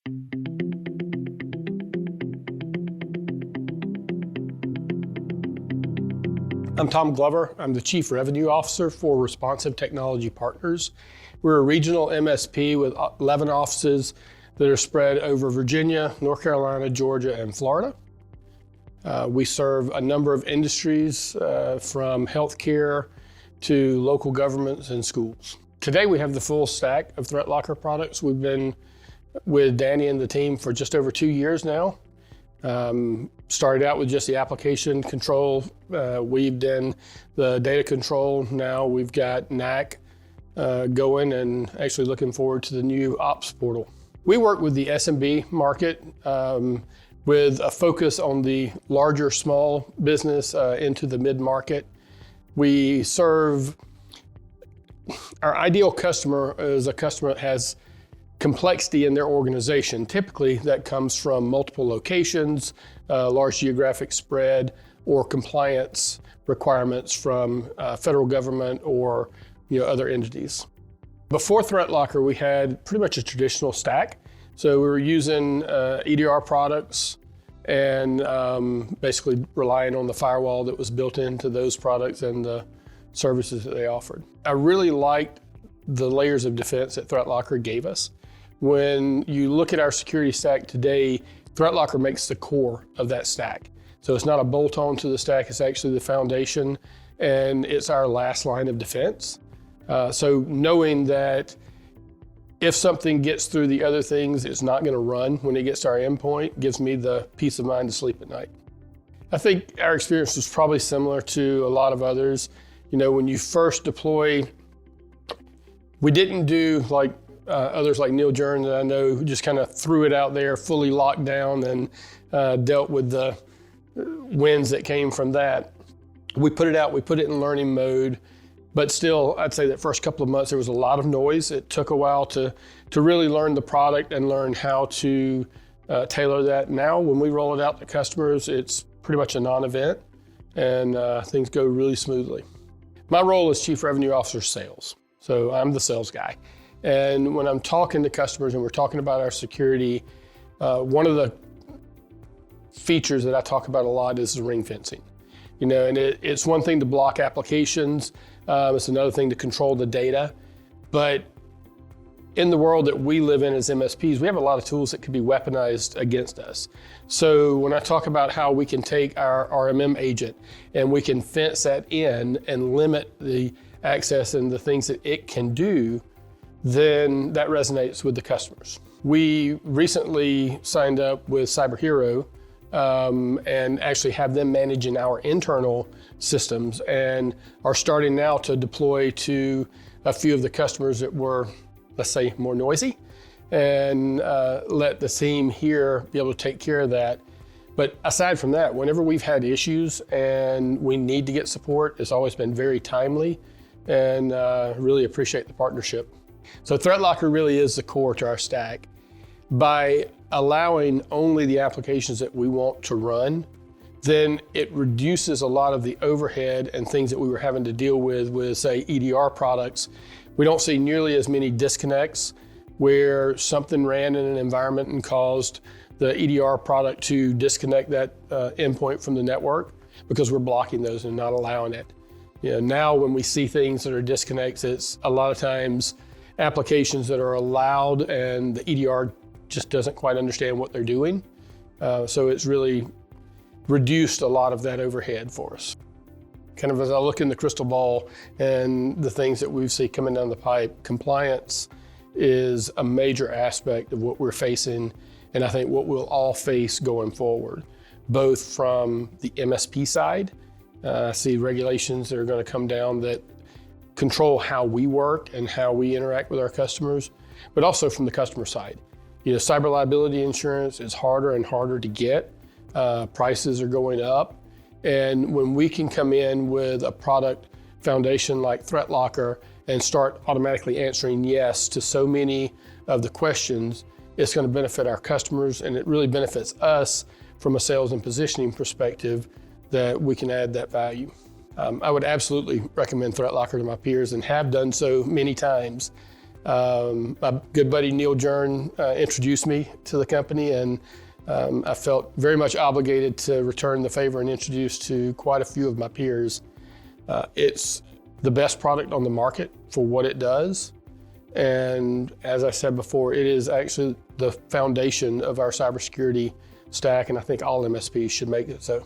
I'm Tom Glover. I'm the Chief Revenue Officer for Responsive Technology Partners. We're a regional MSP with 11 offices that are spread over Virginia, North Carolina, Georgia, and Florida. We serve a number of industries from healthcare to local governments and schools. Today we have the full stack of ThreatLocker products. We've been with Danny and the team for just over 2 years now. Started out with just the application control, weaved in the data control. Now we've got NAC going, and actually looking forward to the new ops portal. We work with the SMB market with a focus on the larger small business into the mid-market. We serve, our ideal customer is a customer that has complexity in their organization. Typically that comes from multiple locations, large geographic spread, or compliance requirements from federal government or other entities. Before ThreatLocker, we had pretty much a traditional stack. So we were using EDR products and basically relying on the firewall that was built into those products and the services that they offered. I really liked the layers of defense that ThreatLocker gave us. When you look at our security stack today, ThreatLocker makes the core of that stack. So it's not a bolt-on to the stack, it's actually the foundation, and it's our last line of defense. So knowing that if something gets through the other things, it's not going to run when it gets to our endpoint gives me the peace of mind to sleep at night. I think our experience was probably similar to a lot of others. When you first deploy, we didn't do like others like Neil Jern that I know who just kind of threw it out there, fully locked down, and dealt with the wins that came from that. We put it out, we put it in learning mode, but still, I'd say that first couple of months there was a lot of noise. It took a while to really learn the product and learn how to tailor that. Now, when we roll it out to customers, it's pretty much a non-event, and things go really smoothly. My role is Chief Revenue Officer Sales, so I'm the sales guy. And when I'm talking to customers and we're talking about our security, one of the features that I talk about a lot is the ring-fencing. And it's one thing to block applications, it's another thing to control the data. But in the world that we live in as MSPs, we have a lot of tools that could be weaponized against us. So when I talk about how we can take our RMM agent and we can fence that in and limit the access and the things that it can do, then that resonates with the customers. We recently signed up with CyberHero and actually have them managing our internal systems, and are starting now to deploy to a few of the customers that were, let's say, more noisy, and let the team here be able to take care of that. But aside from that, whenever we've had issues and we need to get support, it's always been very timely, and really appreciate the partnership. So ThreatLocker really is the core to our stack. By allowing only the applications that we want to run, then it reduces a lot of the overhead and things that we were having to deal with say, EDR products. We don't see nearly as many disconnects where something ran in an environment and caused the EDR product to disconnect that endpoint from the network, because we're blocking those and not allowing it. Now when we see things that are disconnects, it's a lot of times applications that are allowed and the EDR just doesn't quite understand what they're doing. So it's really reduced a lot of that overhead for us. Kind of as I look in the crystal ball and the things that we see coming down the pipe, compliance is a major aspect of what we're facing, and I think what we'll all face going forward, both from the MSP side. I see regulations that are going to come down that control how we work and how we interact with our customers, but also from the customer side. Cyber liability insurance is harder and harder to get. Prices are going up. And when we can come in with a product foundation like ThreatLocker and start automatically answering yes to so many of the questions, it's going to benefit our customers, and it really benefits us from a sales and positioning perspective that we can add that value. I would absolutely recommend ThreatLocker to my peers and have done so many times. My good buddy Neil Jern introduced me to the company, and I felt very much obligated to return the favor and introduce to quite a few of my peers. It's the best product on the market for what it does. And as I said before, it is actually the foundation of our cybersecurity stack, and I think all MSPs should make it so.